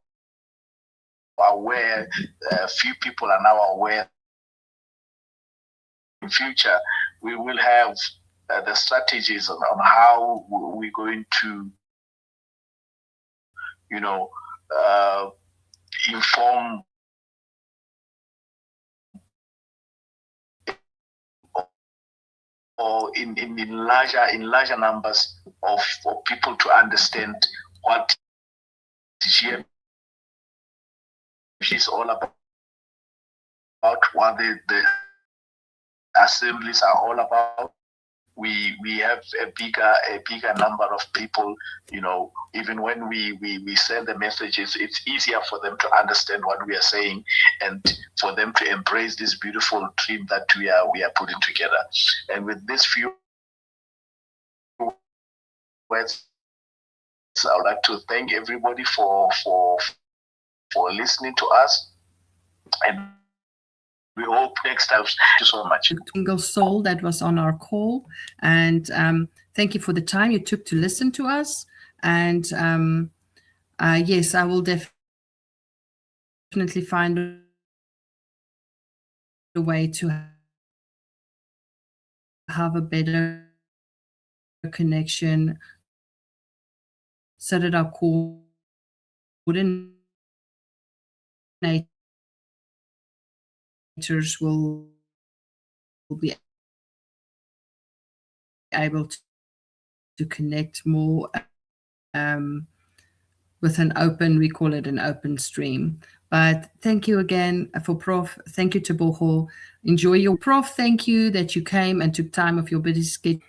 aware. Few people are now aware. In future, we will have the strategies on how we're going to, inform or in larger numbers of for people to understand what GM is all about, what the assemblies are all about. We have a bigger number of people, even when we send the messages, it's easier for them to understand what we are saying, and for them to embrace this beautiful dream that we are putting together. And with this few words, I would like to thank everybody for listening to us, and we hope next time. Thank you so much. Single soul that was on our call, and thank you for the time you took to listen to us. And yes, I will definitely find a way to have a better connection so that our coordinators will be able to connect more with an open, we call it an open stream. But thank you again for Prof. Thank you, Teboho. Enjoy your Prof. Thank you that you came and took time of your busy schedule